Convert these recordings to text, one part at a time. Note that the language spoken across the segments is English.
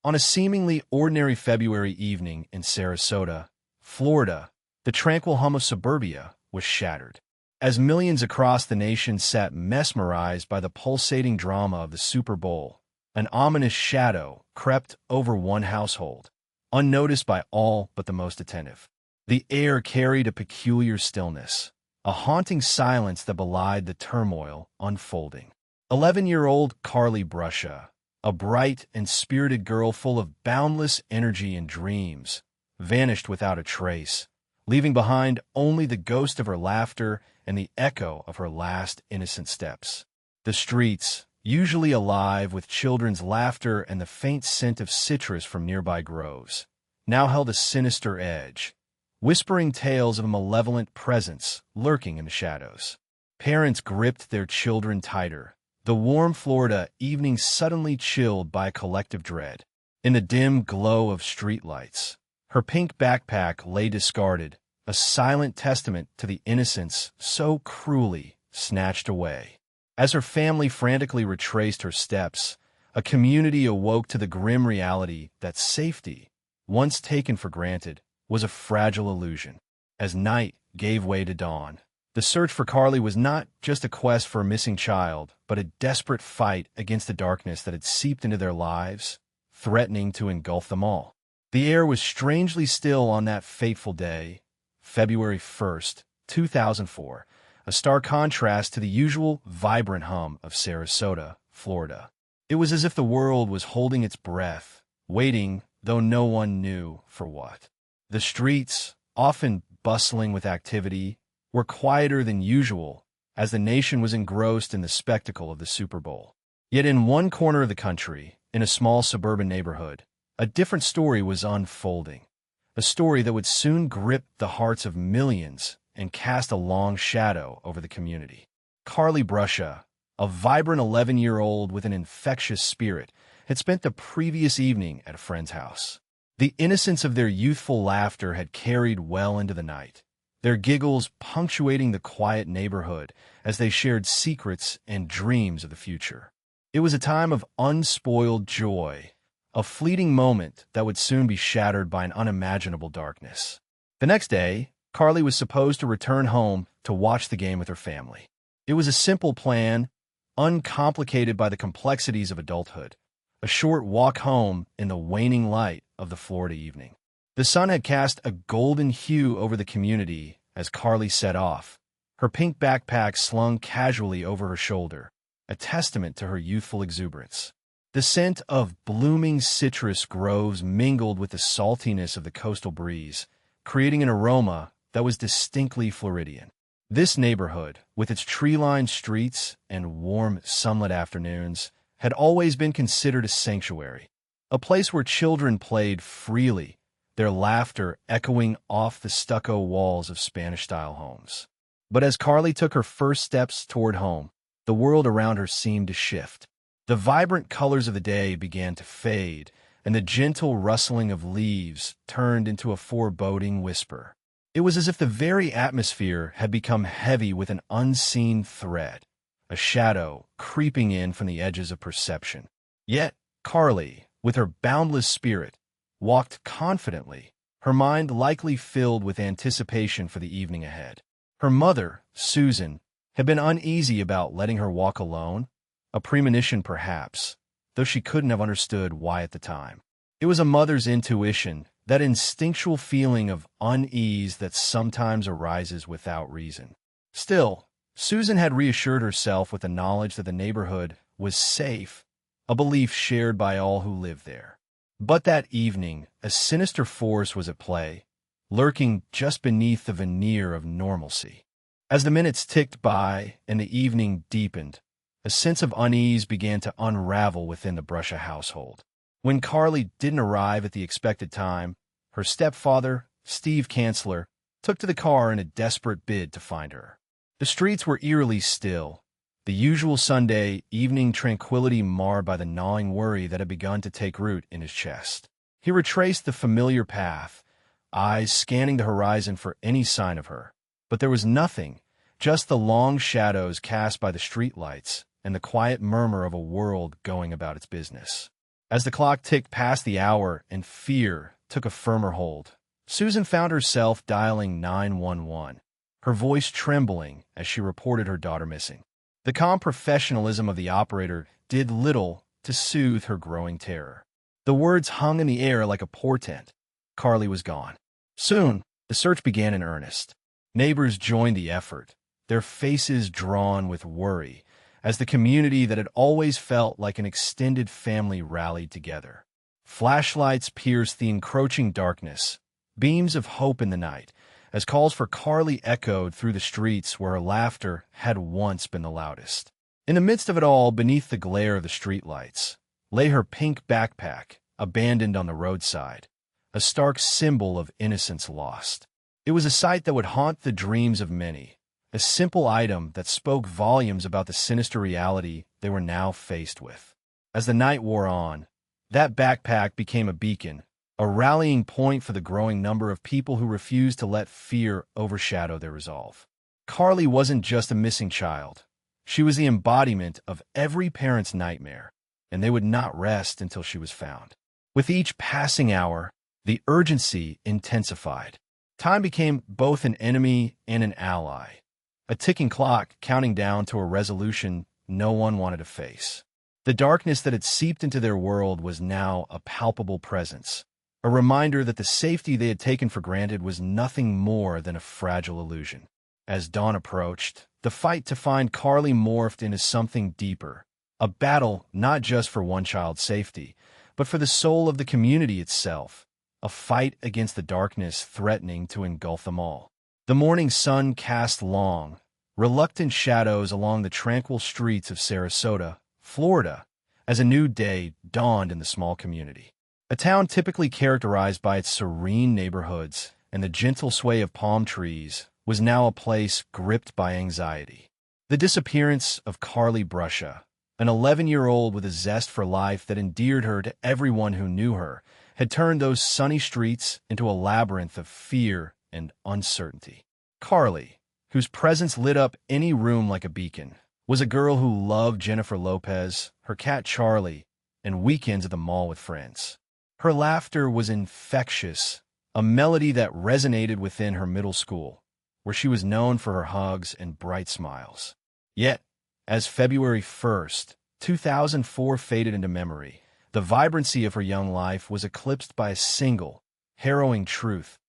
On a seemingly ordinary February evening in Sarasota, Florida, the tranquil hum of suburbia was shattered. As millions across the nation sat mesmerized by the pulsating drama of the Super Bowl, an ominous shadow crept over one household, unnoticed by all but the most attentive. The air carried a peculiar stillness, a haunting silence that belied the turmoil unfolding. 11-year-old Carly Brusha, a bright and spirited girl full of boundless energy and dreams, vanished without a trace, leaving behind only the ghost of her laughter and the echo of her last innocent steps. The streets, usually alive with children's laughter and the faint scent of citrus from nearby groves, now held a sinister edge, whispering tales of a malevolent presence lurking in the shadows. Parents gripped their children tighter, the warm Florida evening suddenly chilled by a collective dread. In the dim glow of streetlights, her pink backpack lay discarded, a silent testament to the innocence so cruelly snatched away. As her family frantically retraced her steps, a community awoke to the grim reality that safety, once taken for granted, was a fragile illusion. As night gave way to dawn, the search for Carly was not just a quest for a missing child, but a desperate fight against the darkness that had seeped into their lives, threatening to engulf them all. The air was strangely still on that fateful day, February 1st, 2004, a stark contrast to the usual vibrant hum of Sarasota, Florida. It was as if the world was holding its breath, waiting, though no one knew for what. The streets, often bustling with activity, were quieter than usual as the nation was engrossed in the spectacle of the Super Bowl. Yet in one corner of the country, in a small suburban neighborhood, a different story was unfolding, a story that would soon grip the hearts of millions and cast a long shadow over the community. Carly Brusha, a vibrant 11-year-old with an infectious spirit, had spent the previous evening at a friend's house. The innocence of their youthful laughter had carried well into the night, their giggles punctuating the quiet neighborhood as they shared secrets and dreams of the future. It was a time of unspoiled joy, a fleeting moment that would soon be shattered by an unimaginable darkness. The next day, Carly was supposed to return home to watch the game with her family. It was a simple plan, uncomplicated by the complexities of adulthood, a short walk home in the waning light of the Florida evening. The sun had cast a golden hue over the community as Carly set off, her pink backpack slung casually over her shoulder, a testament to her youthful exuberance. The scent of blooming citrus groves mingled with the saltiness of the coastal breeze, creating an aroma that was distinctly Floridian. This neighborhood, with its tree-lined streets and warm, sunlit afternoons, had always been considered a sanctuary, a place where children played freely, their laughter echoing off the stucco walls of Spanish-style homes. But as Carly took her first steps toward home, the world around her seemed to shift. The vibrant colors of the day began to fade, and the gentle rustling of leaves turned into a foreboding whisper. It was as if the very atmosphere had become heavy with an unseen thread, a shadow creeping in from the edges of perception. Yet Carly, with her boundless spirit, walked confidently, her mind likely filled with anticipation for the evening ahead. Her mother, Susan, had been uneasy about letting her walk alone, a premonition perhaps, though she couldn't have understood why at the time. It was a mother's intuition, that instinctual feeling of unease that sometimes arises without reason. Still, Susan had reassured herself with the knowledge that the neighborhood was safe, a belief shared by all who lived there. But that evening, a sinister force was at play, lurking just beneath the veneer of normalcy. As the minutes ticked by and the evening deepened, a sense of unease began to unravel within the Brusha household. When Carly didn't arrive at the expected time, her stepfather, Steve Kanzler, took to the car in a desperate bid to find her. The streets were eerily still, the usual Sunday evening tranquility marred by the gnawing worry that had begun to take root in his chest. He retraced the familiar path, eyes scanning the horizon for any sign of her. But there was nothing, just the long shadows cast by the streetlights and the quiet murmur of a world going about its business. As the clock ticked past the hour and fear took a firmer hold, Susan found herself dialing 911, her voice trembling as she reported her daughter missing. The calm professionalism of the operator did little to soothe her growing terror. The words hung in the air like a portent. Carly was gone. Soon, the search began in earnest. Neighbors joined the effort, their faces drawn with worry, as the community that had always felt like an extended family rallied together. Flashlights pierced the encroaching darkness, beams of hope in the night, as calls for Carly echoed through the streets where her laughter had once been the loudest. In the midst of it all, beneath the glare of the streetlights, lay her pink backpack, abandoned on the roadside, a stark symbol of innocence lost. It was a sight that would haunt the dreams of many, a simple item that spoke volumes about the sinister reality they were now faced with. As the night wore on, that backpack became a beacon, a rallying point for the growing number of people who refused to let fear overshadow their resolve. Carly wasn't just a missing child. She was the embodiment of every parent's nightmare, and they would not rest until she was found. With each passing hour, the urgency intensified. Time became both an enemy and an ally, a ticking clock counting down to a resolution no one wanted to face. The darkness that had seeped into their world was now a palpable presence, a reminder that the safety they had taken for granted was nothing more than a fragile illusion. As dawn approached, the fight to find Carly morphed into something deeper, a battle not just for one child's safety, but for the soul of the community itself, a fight against the darkness threatening to engulf them all. The morning sun cast long, reluctant shadows along the tranquil streets of Sarasota, Florida, as a new day dawned in the small community. A town typically characterized by its serene neighborhoods and the gentle sway of palm trees was now a place gripped by anxiety. The disappearance of Carly Brusha, an 11-year-old with a zest for life that endeared her to everyone who knew her, had turned those sunny streets into a labyrinth of fear and uncertainty. Carly, whose presence lit up any room like a beacon, was a girl who loved Jennifer Lopez, her cat Charlie, and weekends at the mall with friends. Her laughter was infectious, a melody that resonated within her middle school, where she was known for her hugs and bright smiles. Yet, as February 1st, 2004 faded into memory, the vibrancy of her young life was eclipsed by a single, harrowing truth.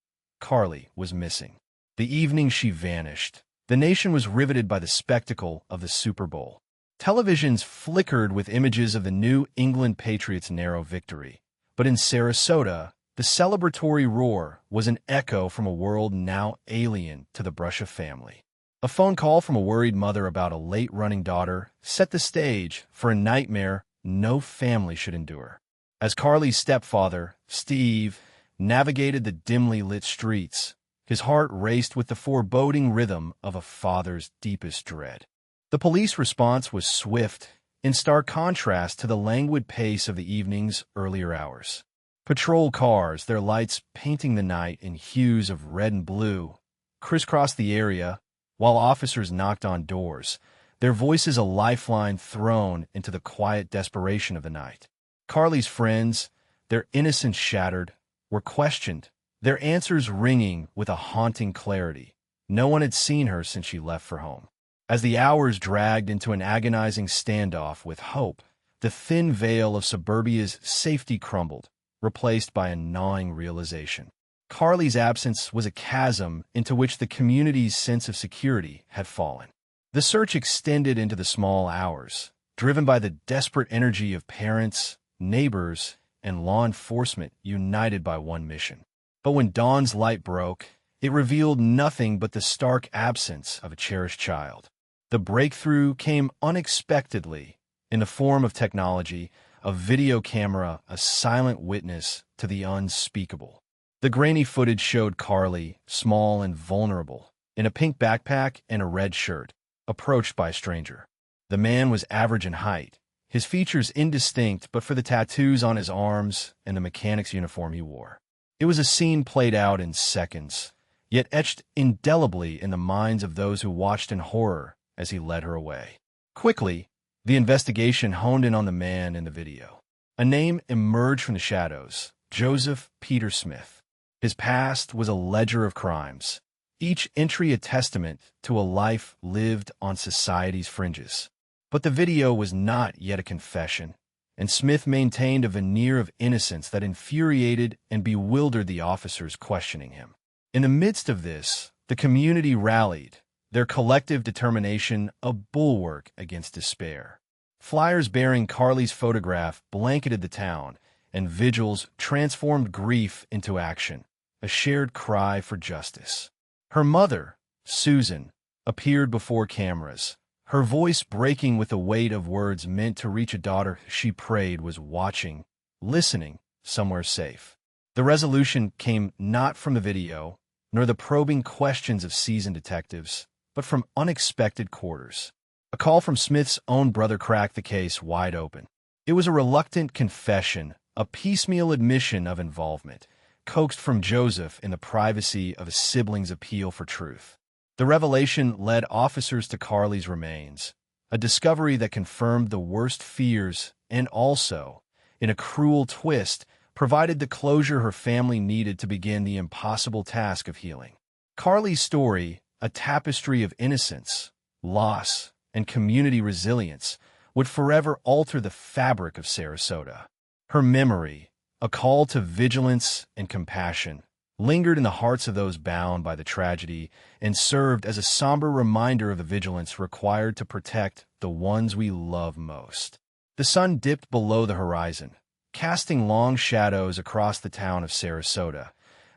Carly was missing. The evening she vanished, the nation was riveted by the spectacle of the Super Bowl. Televisions flickered with images of the New England Patriots' narrow victory. But in Sarasota, the celebratory roar was an echo from a world now alien to the Brusha family. A phone call from a worried mother about a late-running daughter set the stage for a nightmare no family should endure. As Carly's stepfather, Steve, navigated the dimly lit streets, his heart raced with the foreboding rhythm of a father's deepest dread. The police response was swift, in stark contrast to the languid pace of the evening's earlier hours. Patrol cars, their lights painting the night in hues of red and blue, crisscrossed the area, while officers knocked on doors, their voices a lifeline thrown into the quiet desperation of the night. Carly's friends, their innocence shattered, were questioned, their answers ringing with a haunting clarity. No one had seen her since she left for home. As the hours dragged into an agonizing standoff with hope, the thin veil of suburbia's safety crumbled, replaced by a gnawing realization. Carly's absence was a chasm into which the community's sense of security had fallen. The search extended into the small hours, driven by the desperate energy of parents, neighbors, and law enforcement united by one mission. But when dawn's light broke, it revealed nothing but the stark absence of a cherished child. The breakthrough came unexpectedly in the form of technology, a video camera, a silent witness to the unspeakable. The grainy footage showed Carly, small and vulnerable, in a pink backpack and a red shirt, approached by a stranger. The man was average in height, his features indistinct but for the tattoos on his arms and the mechanic's uniform he wore. It was a scene played out in seconds, yet etched indelibly in the minds of those who watched in horror as he led her away. Quickly, the investigation honed in on the man in the video. A name emerged from the shadows: Joseph Peter Smith. His past was a ledger of crimes, each entry a testament to a life lived on society's fringes. But the video was not yet a confession, and Smith maintained a veneer of innocence that infuriated and bewildered the officers questioning him. In the midst of this, the community rallied, their collective determination a bulwark against despair. Flyers bearing Carly's photograph blanketed the town, and vigils transformed grief into action, a shared cry for justice. Her mother, Susan, appeared before cameras, her voice breaking with the weight of words meant to reach a daughter she prayed was watching, listening, somewhere safe. The resolution came not from the video, nor the probing questions of seasoned detectives, but from unexpected quarters. A call from Smith's own brother cracked the case wide open. It was a reluctant confession, a piecemeal admission of involvement, coaxed from Joseph in the privacy of a sibling's appeal for truth. The revelation led officers to Carly's remains, a discovery that confirmed the worst fears and also, in a cruel twist, provided the closure her family needed to begin the impossible task of healing. Carly's story, a tapestry of innocence, loss, and community resilience, would forever alter the fabric of Sarasota. Her memory, a call to vigilance and compassion, lingered in the hearts of those bound by the tragedy and served as a somber reminder of the vigilance required to protect the ones we love most. The sun dipped below the horizon, casting long shadows across the town of Sarasota,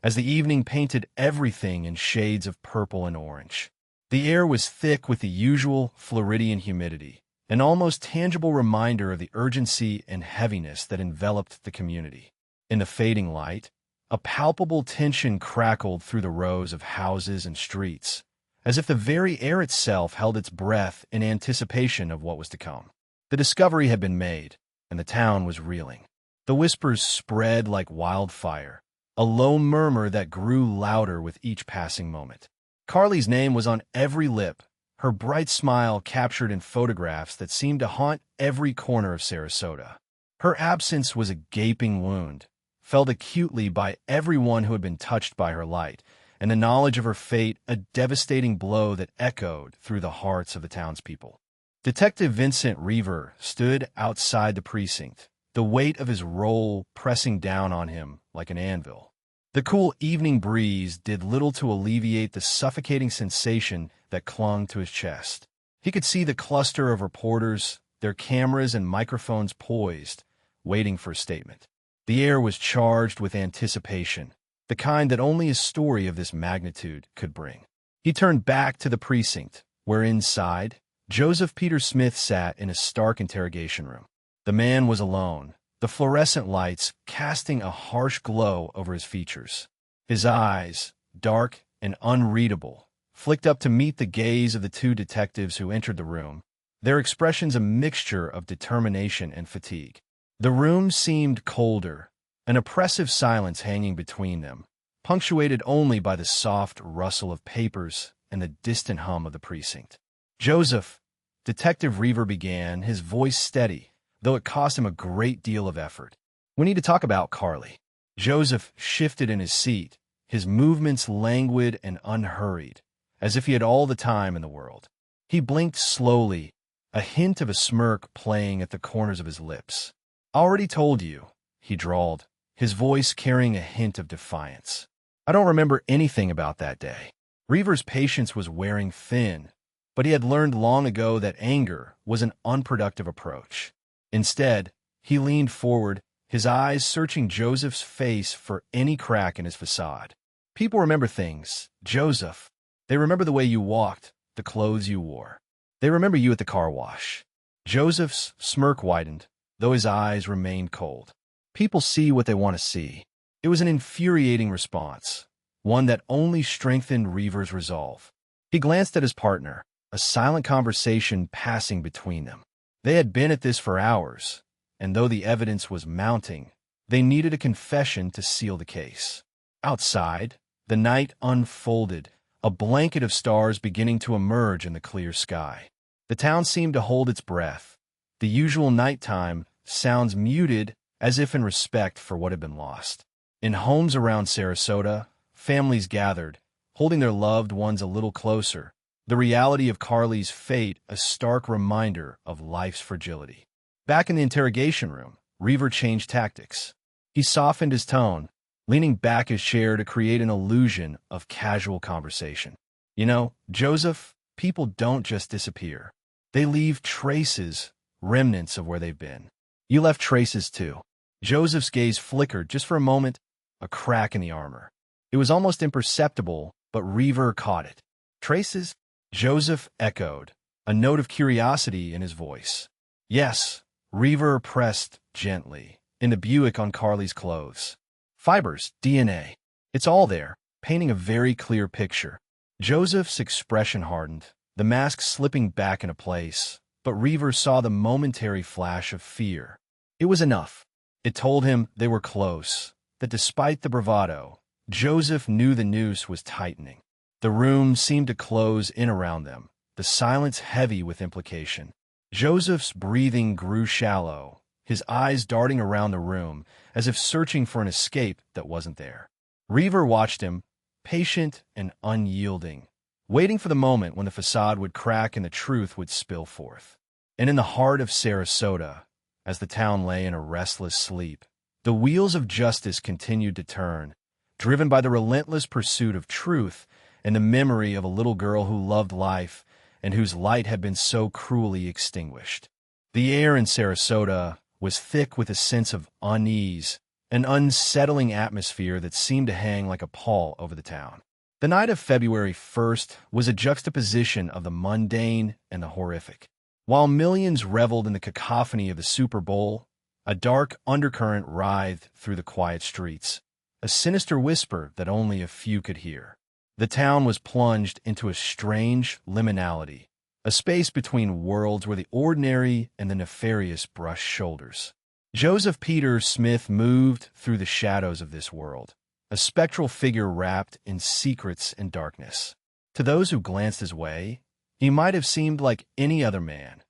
as the evening painted everything in shades of purple and orange. The air was thick with the usual Floridian humidity, an almost tangible reminder of the urgency and heaviness that enveloped the community. In the fading light, a palpable tension crackled through the rows of houses and streets, as if the very air itself held its breath in anticipation of what was to come. The discovery had been made, and the town was reeling. The whispers spread like wildfire, a low murmur that grew louder with each passing moment. Carly's name was on every lip, her bright smile captured in photographs that seemed to haunt every corner of Sarasota. Her absence was a gaping wound, felt acutely by everyone who had been touched by her light, and the knowledge of her fate a devastating blow that echoed through the hearts of the townspeople. Detective Vincent Reaver stood outside the precinct, the weight of his role pressing down on him like an anvil. The cool evening breeze did little to alleviate the suffocating sensation that clung to his chest. He could see the cluster of reporters, their cameras and microphones poised, waiting for a statement. The air was charged with anticipation, the kind that only a story of this magnitude could bring. He turned back to the precinct, where inside, Joseph Peter Smith sat in a stark interrogation room. The man was alone, the fluorescent lights casting a harsh glow over his features. His eyes, dark and unreadable, flicked up to meet the gaze of the two detectives who entered the room, their expressions a mixture of determination and fatigue. The room seemed colder, an oppressive silence hanging between them, punctuated only by the soft rustle of papers and the distant hum of the precinct. "Joseph," Detective Reaver began, his voice steady, though it cost him a great deal of effort. "We need to talk about Carly." Joseph shifted in his seat, his movements languid and unhurried, as if he had all the time in the world. He blinked slowly, a hint of a smirk playing at the corners of his lips. "Already told you," he drawled, his voice carrying a hint of defiance. "I don't remember anything about that day." Reaver's patience was wearing thin, but he had learned long ago that anger was an unproductive approach. Instead, he leaned forward, his eyes searching Joseph's face for any crack in his facade. "People remember things, Joseph. They remember the way you walked, the clothes you wore. They remember you at the car wash." Joseph's smirk widened, though his eyes remained cold. "People see what they want to see." It was an infuriating response, one that only strengthened Reaver's resolve. He glanced at his partner, a silent conversation passing between them. They had been at this for hours, and though the evidence was mounting, they needed a confession to seal the case. Outside, the night unfolded, a blanket of stars beginning to emerge in the clear sky. The town seemed to hold its breath, the usual nighttime sounds muted as if in respect for what had been lost. In homes around Sarasota, families gathered, holding their loved ones a little closer, the reality of Carly's fate a stark reminder of life's fragility. Back in the interrogation room, Reaver changed tactics. He softened his tone, leaning back his chair to create an illusion of casual conversation. You know, Joseph, people don't just disappear. They leave traces, remnants of where they've been. You left traces too. Joseph's gaze flickered just for a moment, a crack in the armor. It was almost imperceptible, but Reaver caught it. Traces? Joseph echoed, a note of curiosity in his voice. Yes, Reaver pressed gently, in the Buick on Carly's clothes. Fibers, DNA. It's all there, painting a very clear picture. Joseph's expression hardened, the mask slipping back into place, but Reaver saw the momentary flash of fear. It was enough. It told him they were close, that despite the bravado, Joseph knew the noose was tightening. The room seemed to close in around them, the silence heavy with implication. Joseph's breathing grew shallow, his eyes darting around the room as if searching for an escape that wasn't there. Reaver watched him, patient and unyielding, waiting for the moment when the facade would crack and the truth would spill forth. And in the heart of Sarasota, as the town lay in a restless sleep, the wheels of justice continued to turn, driven by the relentless pursuit of truth and the memory of a little girl who loved life and whose light had been so cruelly extinguished. The air in Sarasota was thick with a sense of unease, an unsettling atmosphere that seemed to hang like a pall over the town. The night of February 1st was a juxtaposition of the mundane and the horrific. While millions reveled in the cacophony of the Super Bowl, a dark undercurrent writhed through the quiet streets, a sinister whisper that only a few could hear. The town was plunged into a strange liminality, a space between worlds where the ordinary and the nefarious brushed shoulders. Joseph Peter Smith moved through the shadows of this world, a spectral figure wrapped in secrets and darkness. To those who glanced his way, he might have seemed like any other man,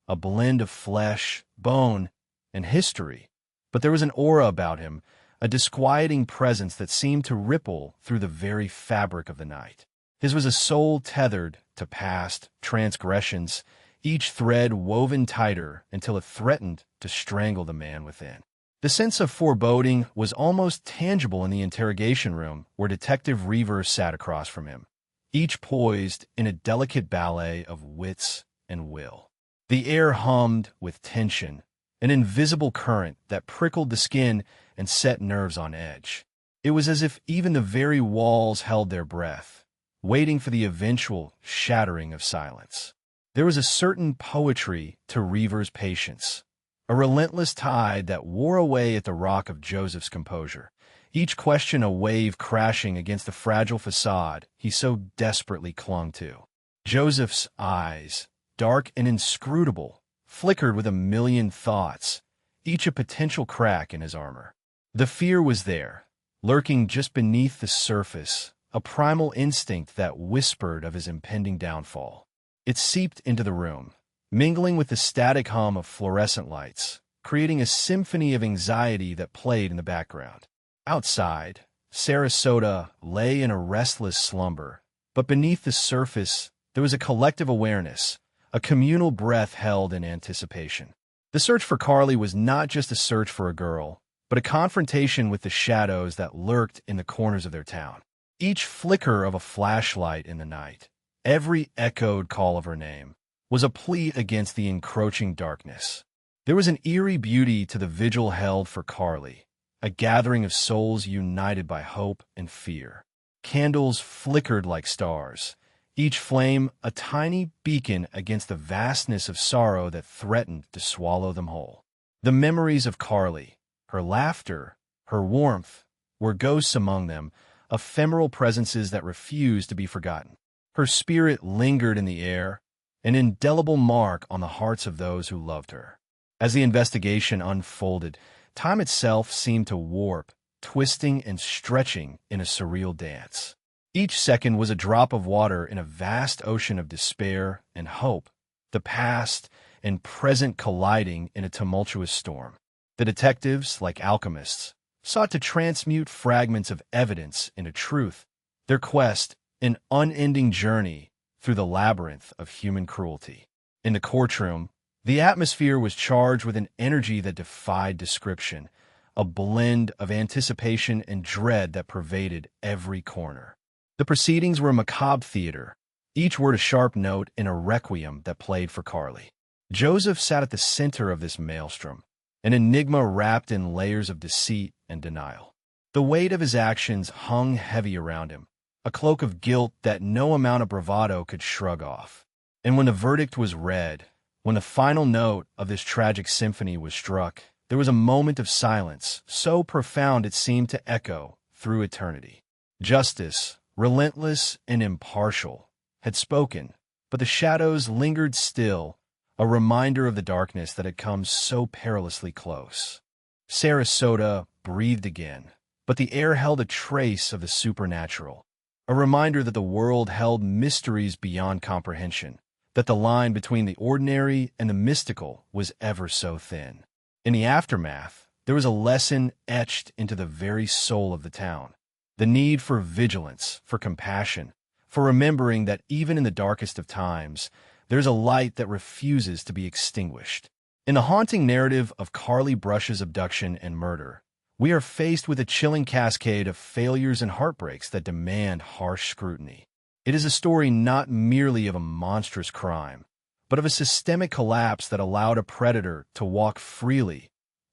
a blend of flesh, bone, and history, but there was an aura about him, a disquieting presence that seemed to ripple through the very fabric of the night. His was a soul tethered to past transgressions, each thread woven tighter until it threatened to strangle the man within. The sense of foreboding was almost tangible in the interrogation room where Detective Reaver sat across from him, each poised in a delicate ballet of wits and will. The air hummed with tension, an invisible current that prickled the skin and set nerves on edge. It was as if even the very walls held their breath, waiting for the eventual shattering of silence. There was a certain poetry to Reaver's patience, a relentless tide that wore away at the rock of Joseph's composure, each question a wave crashing against the fragile facade he so desperately clung to. Joseph's eyes, dark and inscrutable, flickered with a million thoughts, each a potential crack in his armor. The fear was there, lurking just beneath the surface, a primal instinct that whispered of his impending downfall. It seeped into the room, mingling with the static hum of fluorescent lights, creating a symphony of anxiety that played in the background. Outside, Sarasota lay in a restless slumber, but beneath the surface there was a collective awareness, a communal breath held in anticipation. The search for Carly was not just a search for a girl, but a confrontation with the shadows that lurked in the corners of their town. Each flicker of a flashlight in the night, every echoed call of her name, was a plea against the encroaching darkness. There was an eerie beauty to the vigil held for Carly, a gathering of souls united by hope and fear. Candles flickered like stars, each flame a tiny beacon against the vastness of sorrow that threatened to swallow them whole. The memories of Carly, her laughter, her warmth, were ghosts among them, ephemeral presences that refused to be forgotten. Her spirit lingered in the air, an indelible mark on the hearts of those who loved her. As the investigation unfolded, time itself seemed to warp, twisting and stretching in a surreal dance. Each second was a drop of water in a vast ocean of despair and hope, the past and present colliding in a tumultuous storm. The detectives, like alchemists, sought to transmute fragments of evidence into truth, their quest an unending journey through the labyrinth of human cruelty. In the courtroom, the atmosphere was charged with an energy that defied description, a blend of anticipation and dread that pervaded every corner. The proceedings were a macabre theater, each word a sharp note in a requiem that played for Carly. Joseph sat at the center of this maelstrom, an enigma wrapped in layers of deceit and denial. The weight of his actions hung heavy around him, a cloak of guilt that no amount of bravado could shrug off. And when the verdict was read, when the final note of this tragic symphony was struck, there was a moment of silence, so profound it seemed to echo through eternity. Justice, relentless and impartial, had spoken, but the shadows lingered still, a reminder of the darkness that had come so perilously close. Sarasota breathed again, but the air held a trace of the supernatural, a reminder that the world held mysteries beyond comprehension, that the line between the ordinary and the mystical was ever so thin. In the aftermath, there was a lesson etched into the very soul of the town, the need for vigilance, for compassion, for remembering that even in the darkest of times, there's a light that refuses to be extinguished. In the haunting narrative of Carly Brush's abduction and murder, we are faced with a chilling cascade of failures and heartbreaks that demand harsh scrutiny. It is a story not merely of a monstrous crime, but of a systemic collapse that allowed a predator to walk freely,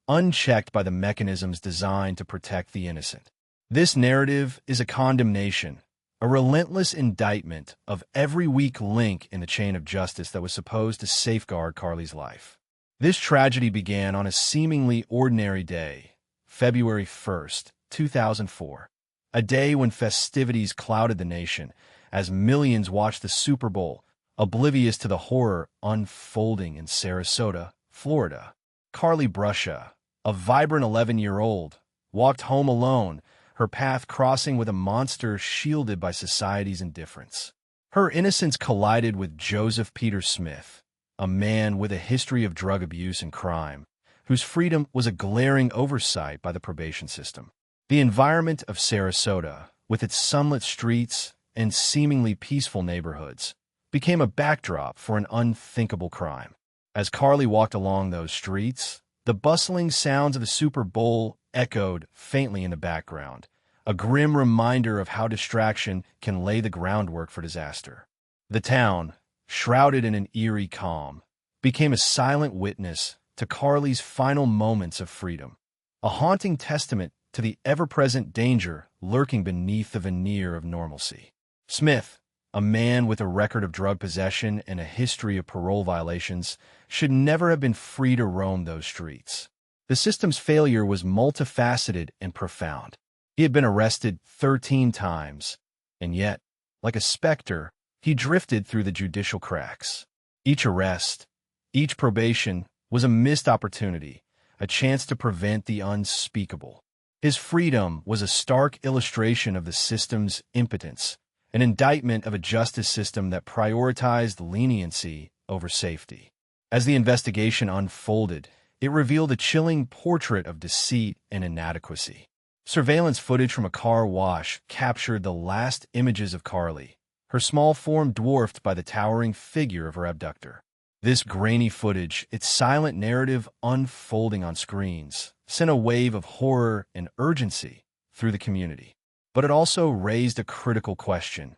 unchecked by the mechanisms designed to protect the innocent. This narrative is a condemnation, a relentless indictment of every weak link in the chain of justice that was supposed to safeguard Carly's life. This tragedy began on a seemingly ordinary day, February 1st, 2004, a day when festivities clouded the nation as millions watched the Super Bowl, oblivious to the horror unfolding in Sarasota, Florida. Carly Brusha, a vibrant 11-year-old, walked home alone, her path crossing with a monster shielded by society's indifference. Her innocence collided with Joseph Peter Smith, a man with a history of drug abuse and crime, whose freedom was a glaring oversight by the probation system. The environment of Sarasota, with its sunlit streets and seemingly peaceful neighborhoods, became a backdrop for an unthinkable crime. As Carly walked along those streets, the bustling sounds of the Super Bowl echoed faintly in the background, a grim reminder of how distraction can lay the groundwork for disaster. The town, shrouded in an eerie calm, became a silent witness to Carly's final moments of freedom, a haunting testament to the ever-present danger lurking beneath the veneer of normalcy. Smith, a man with a record of drug possession and a history of parole violations, should never have been free to roam those streets. The system's failure was multifaceted and profound. He had been arrested 13 times, and yet, like a specter, he drifted through the judicial cracks. Each arrest, each probation was a missed opportunity, a chance to prevent the unspeakable. His freedom was a stark illustration of the system's impotence, an indictment of a justice system that prioritized leniency over safety. As the investigation unfolded, it revealed a chilling portrait of deceit and inadequacy. Surveillance footage from a car wash captured the last images of Carly, her small form dwarfed by the towering figure of her abductor. This grainy footage, its silent narrative unfolding on screens, sent a wave of horror and urgency through the community. But it also raised a critical question.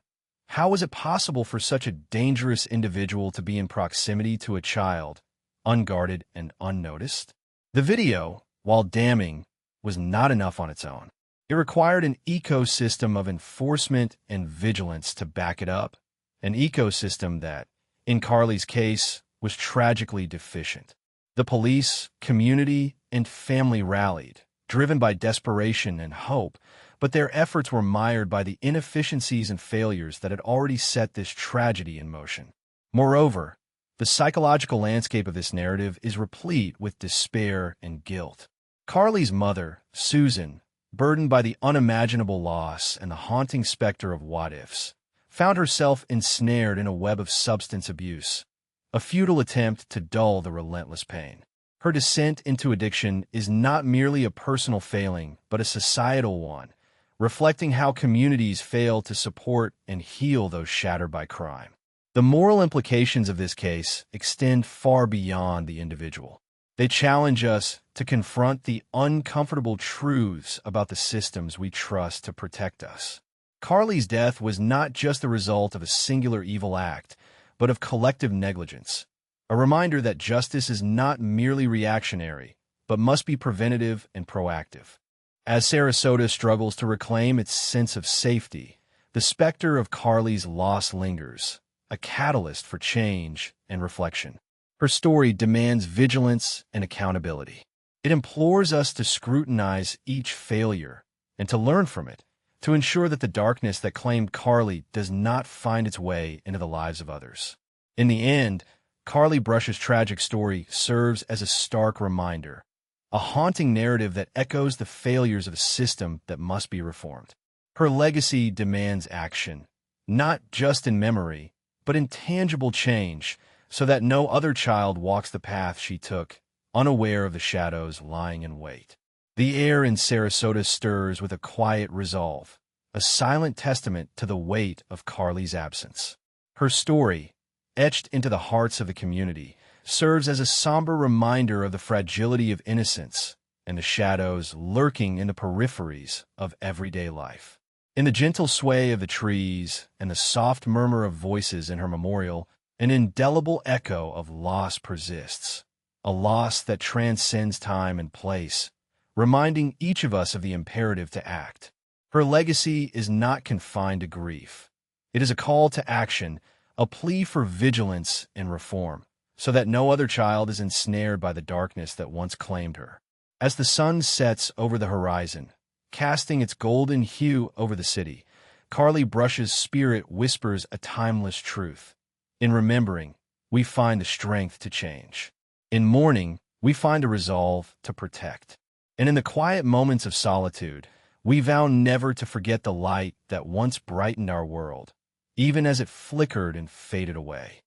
How was it possible for such a dangerous individual to be in proximity to a child, unguarded and unnoticed? The video, while damning, was not enough on its own. It required an ecosystem of enforcement and vigilance to back it up, an ecosystem that, in Carly's case, was tragically deficient. The police, community, and family rallied, driven by desperation and hope, but their efforts were mired by the inefficiencies and failures that had already set this tragedy in motion. Moreover, the psychological landscape of this narrative is replete with despair and guilt. Carly's mother, Susan, burdened by the unimaginable loss and the haunting specter of what-ifs, found herself ensnared in a web of substance abuse, a futile attempt to dull the relentless pain. Her descent into addiction is not merely a personal failing, but a societal one, reflecting how communities fail to support and heal those shattered by crime. The moral implications of this case extend far beyond the individual. They challenge us to confront the uncomfortable truths about the systems we trust to protect us. Carly's death was not just the result of a singular evil act, but of collective negligence, a reminder that justice is not merely reactionary, but must be preventative and proactive. As Sarasota struggles to reclaim its sense of safety, the specter of Carly's loss lingers, a catalyst for change and reflection. Her story demands vigilance and accountability. It implores us to scrutinize each failure and to learn from it, to ensure that the darkness that claimed Carly does not find its way into the lives of others. In the end, Carly Brush's tragic story serves as a stark reminder, a haunting narrative that echoes the failures of a system that must be reformed. Her legacy demands action, not just in memory, but in tangible change, so that no other child walks the path she took, unaware of the shadows lying in wait. The air in Sarasota stirs with a quiet resolve, a silent testament to the weight of Carly's absence. Her story, etched into the hearts of the community, serves as a somber reminder of the fragility of innocence and the shadows lurking in the peripheries of everyday life. In the gentle sway of the trees and the soft murmur of voices in her memorial, an indelible echo of loss persists, a loss that transcends time and place, reminding each of us of the imperative to act. Her legacy is not confined to grief. It is a call to action, a plea for vigilance and reform, so that no other child is ensnared by the darkness that once claimed her. As the sun sets over the horizon, casting its golden hue over the city, Carly Brush's spirit whispers a timeless truth. In remembering, we find the strength to change. In mourning, we find a resolve to protect. And in the quiet moments of solitude, we vow never to forget the light that once brightened our world, even as it flickered and faded away.